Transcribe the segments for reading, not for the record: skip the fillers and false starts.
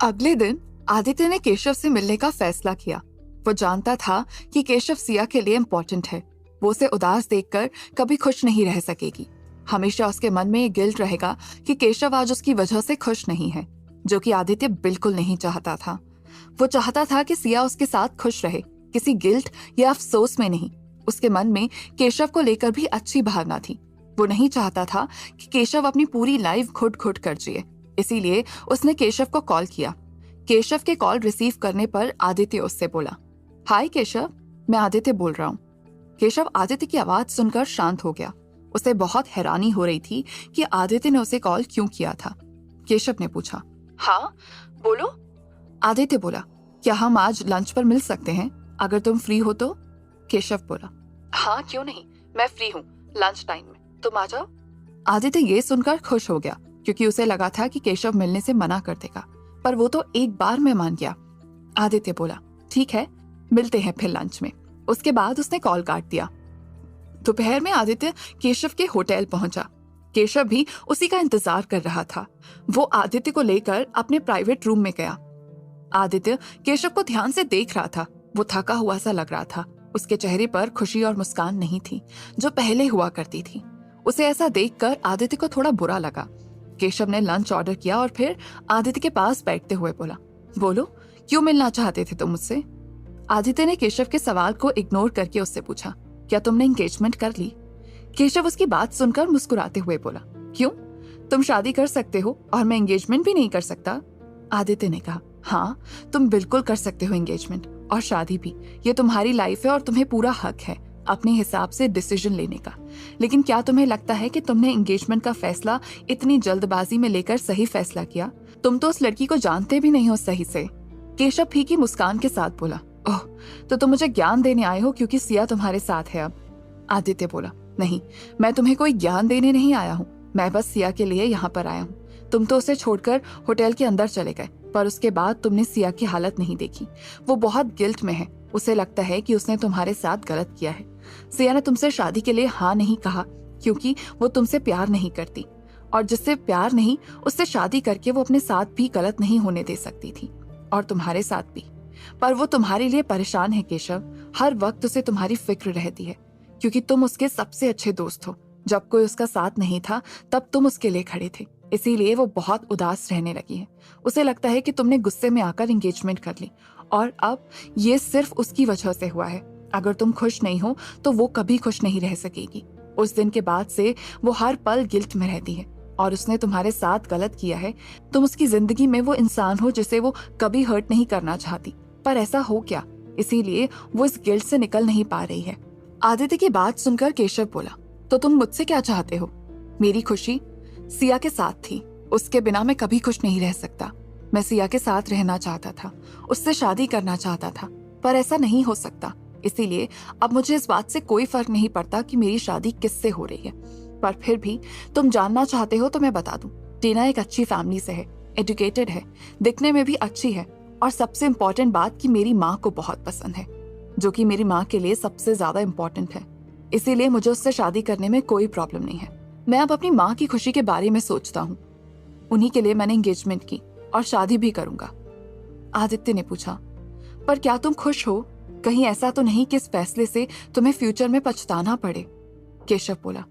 अगले दिन आदित्य ने केशव से मिलने का फैसला किया। वो जानता था कि केशव सिया के लिए इम्पोर्टेंट है। वो उसे उदास देखकर कभी खुश नहीं रह सकेगी। हमेशा उसके मन में ये गिल्ट रहेगा कि केशव आज उसकी वजह से खुश नहीं है, जो कि आदित्य बिल्कुल नहीं चाहता था। वो चाहता था कि सिया उसके साथ खुश रहे, किसी गिल्ट या अफसोस में नहीं। उसके मन में केशव को लेकर भी अच्छी भावना थी। वो नहीं चाहता था कि केशव अपनी पूरी लाइफ घुट घुट कर जिए। इसीलिए उसने केशव को कॉल किया। केशव के कॉल रिसीव करने पर आदित्य उससे बोला, हाय केशव, मैं आदित्य बोल रहा हूँ। केशव आदित्य की आवाज सुनकर शांत हो गया। उसे बहुत हैरानी हो रही थी कि आदित्य ने उसे कॉल क्यों किया था। केशव ने पूछा, हाँ बोलो। आदित्य बोला, क्या हम आज लंच पर मिल सकते हैं अगर तुम फ्री हो तो? केशव बोला, हाँ क्यों नहीं, मैं फ्री हूँ लंच टाइम में, तुम आ जाओ। आदित्य ये सुनकर खुश हो गया क्योंकि उसे लगा था कि केशव मिलने से मना कर देगा, पर वो तो एक बार में मान गया। आदित्य बोला, ठीक है मिलते हैं फिर लंच में। उसके बाद उसने कॉल काट दिया। दोपहर में आदित्य केशव के होटल पहुंचा। केशव भी उसी का इंतजार कर रहा था। वो आदित्य को लेकर अपने प्राइवेट रूम में गया। आदित्य केशव को ध्यान से देख रहा था। वो थका हुआ सा लग रहा था। उसके चेहरे पर खुशी और मुस्कान नहीं थी जो पहले हुआ करती थी। उसे ऐसा देखकर आदित्य को थोड़ा बुरा लगा। केशव ने लंच ऑर्डर किया और फिर आदित्य के पास बैठते हुए बोला, बोलो क्यों मिलना चाहते थे तुम मुझसे? आदित्य ने केशव के सवाल को इग्नोर करके उससे पूछा, क्या तुमने एंगेजमेंट कर ली? केशव उसकी बात सुनकर मुस्कुराते हुए बोला, क्यों, तुम शादी कर सकते हो और मैं एंगेजमेंट भी नहीं कर सकता? आदित्य ने कहा, हाँ तुम बिल्कुल कर सकते हो एंगेजमेंट और शादी भी। ये तुम्हारी लाइफ है और तुम्हें पूरा हक है अपने हिसाब से डिसीजन लेने का। लेकिन क्या तुम्हें लगता है कि तुमने एंगेजमेंट का फैसला इतनी जल्दबाजी में लेकर सही फैसला किया? तुम तो उस लड़की को जानते भी नहीं हो सही से। केशव फीकी मुस्कान के साथ बोला, ओह तो तुम मुझे ज्ञान देने आए हो क्योंकि सिया तुम्हारे साथ है अब? आदित्य बोला, नहीं मैं तुम्हें कोई ज्ञान देने नहीं आया हूँ, मैं बस सिया के लिए यहाँ पर आया हूँ। तुम तो उसे छोड़कर होटल के अंदर चले गए, पर उसके बाद तुमने सिया की हालत नहीं देखी। वो बहुत गिल्ट में है। उसे लगता है कि उसने तुम्हारे साथ गलत किया है। सिया ने तुमसे शादी के लिए हाँ नहीं कहा क्योंकि वो तुमसे प्यार नहीं करती, और जिससे प्यार नहीं उससे शादी करके वो अपने साथ भी गलत नहीं होने दे सकती थी, और तुम्हारे साथ भी। पर वो तुम्हारे लिए परेशान है केशव। हर वक्त उसे तुम्हारी फिक्र रहती है क्योंकि तुम उसके सबसे अच्छे दोस्त हो। जब कोई उसका साथ नहीं था तब तुम उसके लिए खड़े थे, इसीलिए वो बहुत उदास रहने लगी है। उसे लगता है कि तुमने गुस्से में आकर एंगेजमेंट कर ली और अब ये सिर्फ उसकी वजह से हुआ है। अगर तुम खुश नहीं हो तो वो कभी खुश नहीं रह सकेगी। उस दिन के बाद से वो हर पल गिल्ट में रहती है और उसने तुम्हारे साथ गलत किया है। तुम उसकी जिंदगी में वो इंसान हो जिसे वो कभी हर्ट नहीं करना चाहती, पर ऐसा हो क्या, इसीलिए वो इस गिल्ट से निकल नहीं पा रही है। आदित्य की बात सुनकर केशव बोला, तो तुम मुझसे क्या चाहते हो? मेरी खुशी सिया के साथ थी, उसके बिना मैं कभी खुश नहीं रह सकता। मैं सिया के साथ रहना चाहता था, उससे शादी करना चाहता था, पर ऐसा नहीं हो सकता। इसीलिए अब मुझे इस बात से कोई फर्क नहीं पड़ता कि मेरी शादी किससे हो रही है। पर फिर भी तुम जानना चाहते हो तो मैं बता दूं, टीना एक अच्छी फैमिली से है, एजुकेटेड है, दिखने में भी अच्छी है, और सबसे इम्पोर्टेंट बात कि मेरी माँ को बहुत पसंद है, जो कि मेरी माँ के लिए सबसे ज्यादा इम्पोर्टेंट है। इसीलिए मुझे उससे शादी करने में कोई प्रॉब्लम नहीं है। मैं अब अपनी माँ की खुशी के बारे में सोचता हूँ। उन्हीं के लिए मैंने एंगेजमेंट की और शादी भी करूंगा। आदित्य ने पूछा, पर क्या तुम खुश हो? कहीं ऐसा तो नहीं कि इस फैसले से तुम्हें फ्यूचर में पछताना पड़े? केशव बोला,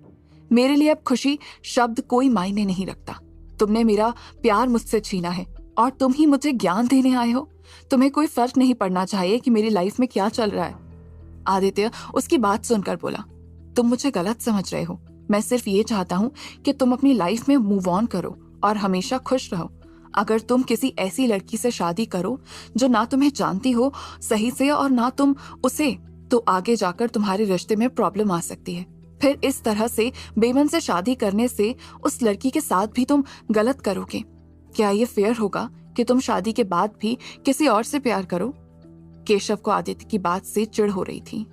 मेरे लिए अब खुशी शब्द कोई मायने नहीं रखता। तुमने मेरा प्यार मुझसे छीना है और तुम ही मुझे ज्ञान देने आए हो। तुम्हें कोई फर्क नहीं पड़ना चाहिए कि मेरी लाइफ में क्या चल रहा है। आदित्य उसकी बात सुनकर बोला, तुम मुझे गलत समझ रहे हो। मैं सिर्फ ये चाहता हूँ कि तुम अपनी लाइफ में मूव ऑन करो और हमेशा खुश रहो। अगर तुम किसी ऐसी लड़की से शादी करो जो ना तुम्हें जानती हो सही से और ना तुम उसे, तो आगे जाकर तुम्हारे रिश्ते में प्रॉब्लम आ सकती है। फिर इस तरह से बेमन से शादी करने से उस लड़की के साथ भी तुम गलत करोगे। क्या ये फेयर होगा कि तुम शादी के बाद भी किसी और से प्यार करो? केशव को आदित्य की बात से चिढ़ हो रही थी।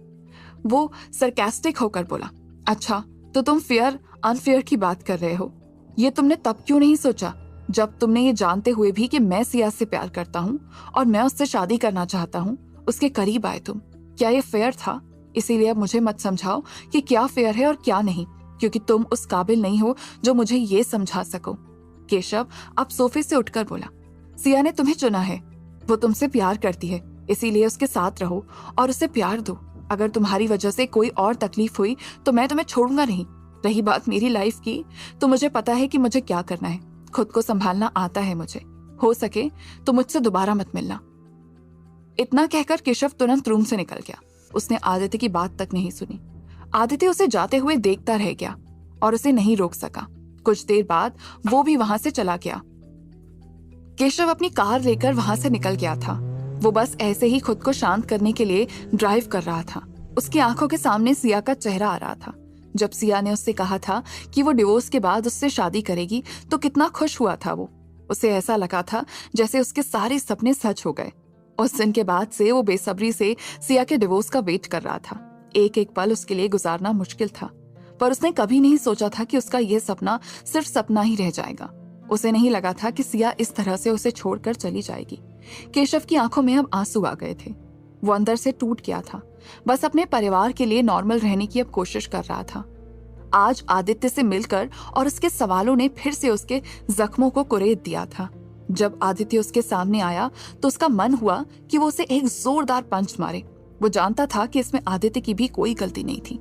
वो सरकास्टिक होकर बोला, अच्छा तो तुम फेयर अनफेयर की बात कर रहे हो। ये तुमने तब क्यों नहीं सोचा जब तुमने ये जानते हुए भी कि मैं सिया से प्यार करता हूँ और मैं उससे शादी करना चाहता हूँ, उसके करीब आए तुम? क्या ये फेयर था? इसीलिए अब मुझे मत समझाओ कि क्या फेयर है और क्या नहीं, क्योंकि तुम उस काबिल नहीं हो जो मुझे ये समझा सको। केशव अब सोफे से उठकर बोला, सिया ने तुम्हें चुना है, वो तुमसे प्यार करती है, इसीलिए उसके साथ रहो और उसे प्यार दो। अगर तुम्हारी वजह से कोई और तकलीफ हुई तो मैं तुम्हें छोड़ूंगा नहीं। रही बात मेरी लाइफ की, तो मुझे पता है कि मुझे क्या करना है। खुद को संभालना आता है मुझे। हो सके तो मुझसे दोबारा मत मिलना। इतना कहकर केशव तुरंत रूम से निकल गया। उसने आदित्य की बात तक नहीं सुनी। आदित्य उसे जाते हुए देखता रह गया और उसे नहीं रोक सका। कुछ देर बाद वो भी वहां से चला गया। केशव अपनी कार लेकर वहां से निकल गया था। वो बस ऐसे ही खुद को शांत करने के लिए ड्राइव कर रहा था। उसकी आंखों के सामने सिया का चेहरा आ रहा था। जब सिया ने उससे कहा था कि वो डिवोर्स के बाद उससे शादी करेगी तो कितना खुश हुआ था वो। उसे ऐसा लगा था जैसे उसके सारे सपने सच हो गए। उस दिन के बाद से वो बेसब्री से सिया के डिवोर्स का वेट कर रहा था। एक एक पल उसके लिए गुजारना मुश्किल था, पर उसने कभी नहीं सोचा था कि उसका यह सपना सिर्फ सपना ही रह जाएगा। उसे नहीं लगा था कि सिया इस तरह से उसे छोड़कर चली जाएगी। केशव की आंखों में अब आंसू आ गए थे। वो अंदर से टूट गया था। बस अपने परिवार के लिए नॉर्मल रहने की अब कोशिश कर रहा था। आज आदित्य से मिलकर और उसके सवालों ने फिर से उसके जख्मों को कुरेद दिया था। जब आदित्य उसके सामने आया तो उसका मन हुआ कि वो उसे एक जोरदार पंच मारे। वो जानता था कि इसमें आदित्य की भी कोई गलती नहीं थी,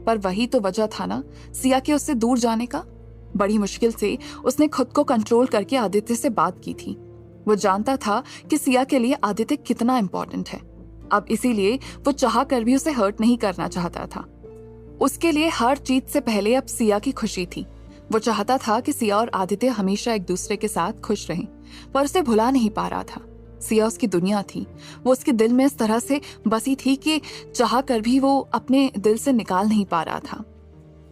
पर वही तो वजह था ना सिया के उससे दूर जाने का। बड़ी मुश्किल से उसने खुद को कंट्रोल करके आदित्य से बात की थी। वो जानता था कि सिया के लिए आदित्य कितना इम्पोर्टेंट है। अब इसीलिए वो चाह कर भी उसे हर्ट नहीं करना चाहता था। उसके लिए हर चीज से पहले अब सिया की खुशी थी। वो चाहता था कि सिया और आदित्य हमेशा एक दूसरे के साथ खुश रहें, पर उसे भुला नहीं पा रहा था। सिया उसकी दुनिया थी। वो उसके दिल में इस तरह से बसी थी कि चाह कर भी वो अपने दिल से निकाल नहीं पा रहा था।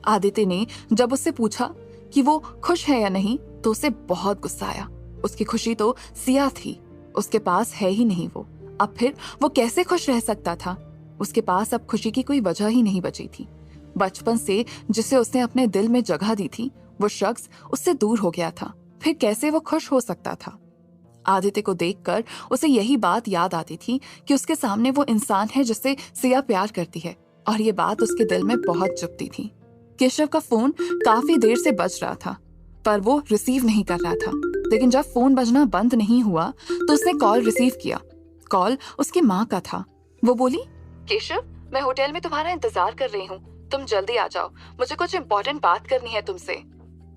आदित्य ने जब उससे पूछा कि वो खुश है या नहीं तो उसे बहुत गुस्सा आया। उसकी खुशी तो सिया थी, उसके पास है ही नहीं वो। अब फिर वो कैसे खुश रह सकता था? उसके पास अब खुशी की कोई वजह ही नहीं बची थी। बचपन से जिसे उसने अपने दिल में जगह दी थी वो शख्स उससे दूर हो गया था। फिर कैसे वो खुश हो सकता था? आदित्य को देखकर उसे यही बात याद आती थी कि उसके सामने वो इंसान है जिससे सिया प्यार करती है, और ये बात उसके दिल में बहुत चुभती थी। केशव का फोन काफी देर से बज रहा था, पर वो रिसीव नहीं कर रहा था। लेकिन जब फोन बजना बंद नहीं हुआ तो उसने कॉल रिसीव किया। कॉल उसकी माँ का था। वो बोली, केशव, मैं होटल में तुम्हारा इंतजार कर रही हूँ, तुम जल्दी आ जाओ, मुझे कुछ इम्पोर्टेंट बात करनी है तुमसे।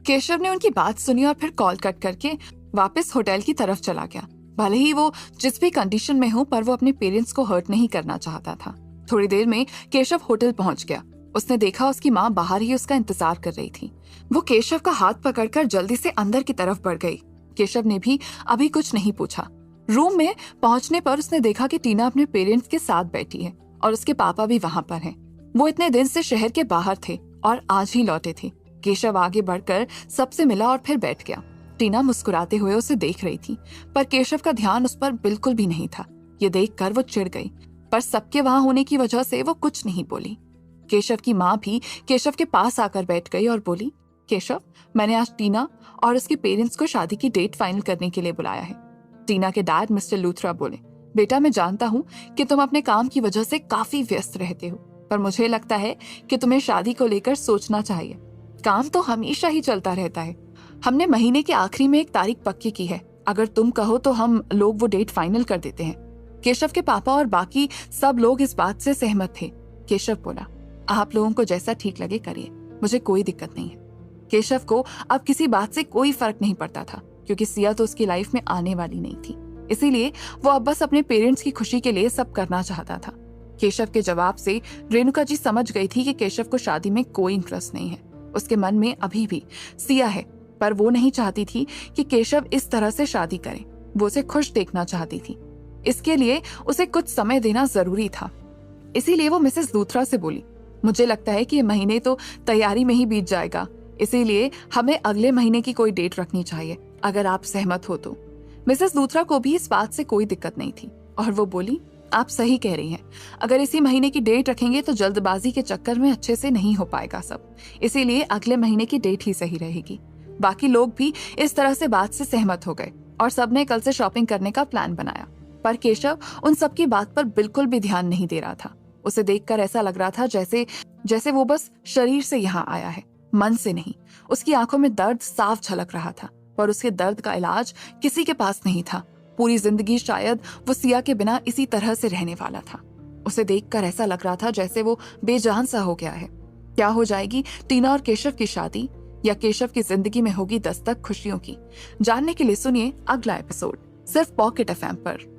केशव ने उनकी बात सुनी और फिर कॉल कट करके वापस होटल की तरफ चला गया। भले ही वो जिस भी कंडीशन में हो, पर वो अपने पेरेंट्स को हर्ट नहीं करना चाहता था। थोड़ी देर में केशव होटल पहुंच गया। उसने देखा उसकी माँ बाहर ही उसका इंतजार कर रही थी। वो केशव का हाथ पकड़कर जल्दी से अंदर की तरफ बढ़ गई। केशव ने भी अभी कुछ नहीं पूछा। रूम में पहुंचने पर उसने देखा कि टीना अपने पेरेंट्स के साथ बैठी है और उसके पापा भी वहां पर हैं। वो इतने दिन से शहर के बाहर थे और आज ही लौटे थे। केशव आगे बढ़कर सबसे मिला और फिर बैठ गया। टीना मुस्कुराते हुए उसे देख रही थी, पर केशव का ध्यान उस पर बिल्कुल भी नहीं था। ये देखकर वो चिढ़ गई, पर सबके वहां होने की वजह से वो कुछ नहीं बोली। केशव की माँ भी केशव के पास आकर बैठ गई और बोली, केशव, मैंने आज टीना और उसके पेरेंट्स को शादी की डेट फाइनल करने के लिए बुलाया है। टीना के डैड मिस्टर लूथरा बोले, बेटा, मैं जानता हूँ कि तुम अपने काम की वजह से काफी व्यस्त रहते हो, पर मुझे लगता है कि तुम्हें शादी को लेकर सोचना चाहिए। काम तो हमेशा ही चलता रहता है। हमने महीने के आखिरी में एक तारीख पक्की की है। अगर तुम कहो तो हम लोग वो डेट फाइनल कर देते हैं। केशव के पापा और बाकी सब लोग इस बात से सहमत थे। केशव बोला, आप लोगों को जैसा ठीक लगे करिए, मुझे कोई दिक्कत नहीं है। केशव को अब किसी बात से कोई फर्क नहीं पड़ता था, क्योंकि सिया तो उसकी लाइफ में आने वाली नहीं थी। इसीलिए वो अब बस अपने पेरेंट्स की खुशी के लिए सब करना चाहता था। केशव के जवाब से रेणुका जी समझ गई थी कि केशव को शादी में कोई इंटरेस्ट नहीं है। उसके मन में अभी भी सिया है, पर वो नहीं चाहती थी कि केशव इस तरह से शादी करे। वो उसे खुश देखना चाहती थी। इसके लिए उसे कुछ समय देना जरूरी था। इसीलिए वो मिसेस लूथरा से बोली, मुझे लगता है कि ये महीने तो तैयारी में ही बीत जाएगा, इसीलिए हमें अगले महीने की कोई डेट रखनी चाहिए, अगर आप सहमत हो तो। मिसेस लूथरा को भी इस बात से कोई दिक्कत नहीं थी और वो बोली, आप सही कह रही हैं। अगर इसी महीने की डेट रखेंगे तो जल्दबाजी के चक्कर में अच्छे से नहीं हो पाएगा सब, इसीलिए अगले महीने की डेट ही सही रहेगी। बाकी लोग भी इस तरह से बात से सहमत हो गए और सबने कल से शॉपिंग करने का प्लान बनाया, पर केशव उन सबकी बात पर बिल्कुल भी ध्यान नहीं दे रहा था। उसे देखकर ऐसा लग रहा था जैसे वो बस शरीर से यहाँ आया है, मन से नहीं। उसकी आंखों में दर्द साफ झलक रहा था। पर उसके दर्द का इलाज किसी के पास नहीं था। पूरी जिंदगी शायद वो सिया के बिना इसी तरह से रहने वाला था। उसे देखकर ऐसा लग रहा था जैसे वो बेजान सा हो गया है। क्या हो जाएगी टीना और केशव की शादी, या केशव की जिंदगी में होगी दस्तक खुशियों की? जानने के लिए सुनिए अगला एपिसोड सिर्फ पॉकेट एफएम पर।